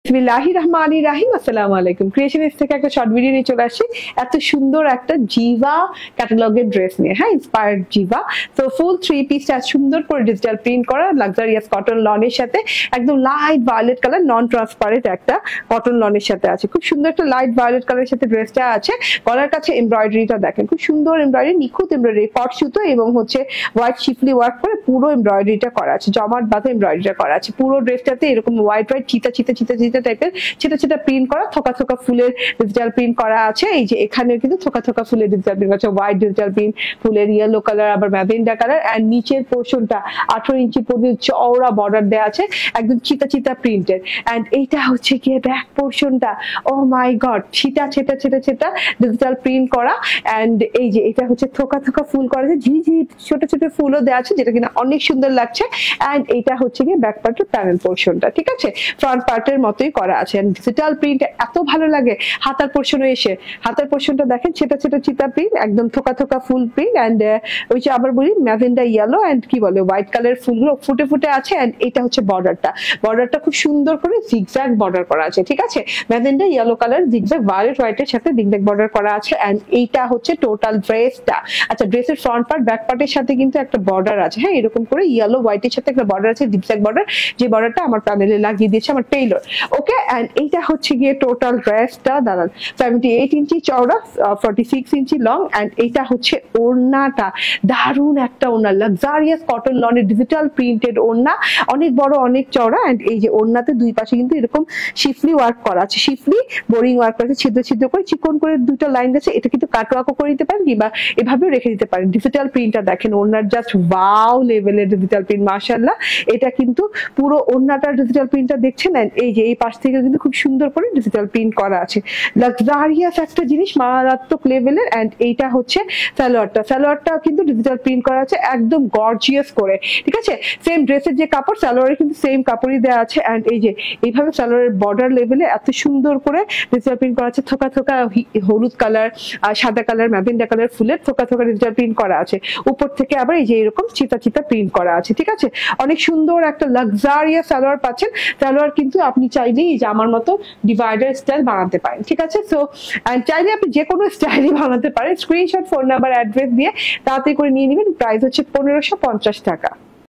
বিসমিল্লাহির রহমানির রহিম। আসসালামু আলাইকুম। ক্রিয়েশনিস্ট থেকে একটা শর্ট ভিডিও নিয়ে চলে আসি এত সুন্দর একটা জিভা ক্যাটালগের ড্রেস নিয়ে, হ্যাঁ, ইন্সপায়ার্ড জিভা। তো ফুল 3 পিস সুন্দর করে ডিজিটাল প্রিন্ট করা লাক্সারিয়াস কটন লনের সাথে একদম light violet colour non transparent একটা কটন লনের সাথে আছে। খুব সুন্দর একটা লাইট ভায়োলেট কালারের সাথে ড্রেসটা আছে। গলার কাছে এমব্রয়ডারিটা দেখেন, খুব সুন্দর এমব্রয়ডারি, নিখুঁত এমব্রয়ডারি, কট সুতো এবং হচ্ছে হোয়াইট শিফলি ওয়ার্ক করে পুরো এমব্রয়ডারিটা করা আছে, জমাট বাঁধা এমব্রয়ডারিটা করা আছে। পুরো ড্রেসটাতে এরকম হোয়াইট হোয়াইট চিতা চিতা চিতা চিতা টাইপের ছোট ছোট প্রিন্ট করা, থোকা থোকা ফুলের ডিজিটাল প্রিন্ট করা আছে। এই যে এখানে কিন্তু থোকা থোকা ফুলের ডিজিটাল প্রিন্ট আছে, হোয়াইট ডিজিটাল প্রিন্ট, ফুলের ইয়েলো কালার, আবার ম্যাজেন্ডা কালার। এন্ড নিচের পোর্শনটা 18 ইঞ্চি পর্যন্ত চওড়া বর্ডার দেওয়া আছে, একদম চিতা চিতা প্রিন্টেড। এন্ড এইটা হচ্ছে গিয়ে ব্যাক পোর্শনটা, ও মাই গড, ছিটা ছেটা ছেটা ছেটা ডিজিটাল প্রিন্ট করা। এন্ড এই যে এটা হচ্ছে থোকা থোকা ফুল করা আছে, ঝিঝি ছোট ছোট ফুলও দেওয়া আছে, যেটা কিনা অনেক সুন্দর লাগছে। এন্ড এইটা হচ্ছে গিয়ে ব্যাক পার্টের প্যানেল পোর্শনটা, ঠিক আছে, ফ্রন্ট পার্টের মতোই করা আছে। ডিজিটাল প্রিন্ট এত ভালো লাগে। হাতার পোর্শনে এসে হাতার পোর্শনটা দেখেন, ছোট ছোট চিতা প্রিন্ট, একদম থোকা থোকা ফুল প্রিন্ট। এন্ড ওই যে আবার বলি ম্যাজেন্ডা ইয়েলো এন্ড কি বলে হোয়াইট কালার ফুলগুলো ফুটে ফুটে আছে। এন্ড এটা হচ্ছে বর্ডারটা খুব সুন্দর করে জিগজ্যাগ বর্ডার করা আছে, ঠিক আছে, magenta yellow colour zigzag violet হোয়াইটের সাথে জিগজ্যাগ বর্ডার করা আছে। এন্ড এইটা হচ্ছে টোটাল ড্রেসটা। আচ্ছা, ড্রেসের ফ্রন্ট পার্ট ব্যাক পার্টের সাথে কিন্তু একটা বর্ডার আছে, হ্যাঁ, এরকম করে ইয়েলো হোয়াইটের সাথে একটা বর্ডার আছে, জিগজ্যাগ বর্ডার, যে বর্ডারটা আমার প্যানেলে লাগিয়ে দিয়েছে আমার টেইলর। ওকে, এন্ড এইটা হচ্ছে গিয়ে টোটাল ড্রেসটা দাঁড়ান 78 ইঞ্চি চওড়া, 46 ইঞ্চি লং। এন্ড এইটা হচ্ছে ওড়নাটা, দারুণ একটা ওড়না, লাক্সারিয়াস কটন লনের ডিজিটাল প্রিন্টেড ওড়না, অনেক বড় অনেক চওড়া। এন্ড এই যে ওড়নাতে দুই পাশে কিন্তু এরকম শিফলি ওয়ার্ক করা আছে, শিফলি বোরিং ওয়ার্ক করা আছে, ছিদ্র ছিদ্র করে চিকন করে দুটো লাইন আছে। এটা কিন্তু কাটওয়ার্কও করে দিতে পারেন কিংবা এভাবেও রেখে দিতে পারেন। ডিজিটাল প্রিন্টটা দেখেন, ওড়নার জাস্ট ওয়াও লেভেলের ডিজিটাল প্রিন্ট, মাশাআল্লাহ। এটা কিন্তু পুরো ওড়নাটার ডিজিটাল প্রিন্টটা দেখছেন। এন্ড এই যে এই পাশ থেকে কিন্তু খুব সুন্দর করে ডিজিটাল প্রিন্ট করা আছে, লাক্সারিয়াস একটা জিনিস, মারাত্মক লেভেলের। এন্ড এইটা হচ্ছে সালোয়ারটা কিন্তু ডিজিটাল প্রিন্ট করা আছে, একদম গর্জিয়াস করে, ঠিক আছে। সেম ড্রেসের যে কাপড়, সালোয়ারে কিন্তু সেম কাপড়ই দেওয়া আছে। এন্ড এই যে এইভাবে সালোয়ারের বর্ডার লেভেলে এত সুন্দর করে ডিজিটাল প্রিন্ট করা আছে, থোকা থোকা হলুদ কালার, সাদা কালার, ম্যাজেন্ডা কালার ফুলের থোকা থোকা ডিজিটাল প্রিন্ট করা আছে। উপর থেকে আবার এই যে এরকম চিতা চিতা প্রিন্ট করা আছে, ঠিক আছে। অনেক সুন্দর একটা লাক্সারিয়াস সালোয়ার পাচ্ছেন। সালোয়ার কিন্তু আপনি চাইলেই যে আমার মতো ডিভাইডার স্টাইল বানাতে পারেন, ঠিক আছে। সো চাইলে আপনি যে কোনো স্টাইলই বানাতে পারেন। স্ক্রিনশট, ফোন নাম্বার, অ্যাড্রেস দিয়ে তাড়াতাড়ি করে নিয়ে নেবেন। প্রাইস হচ্ছে 1550 টাকা।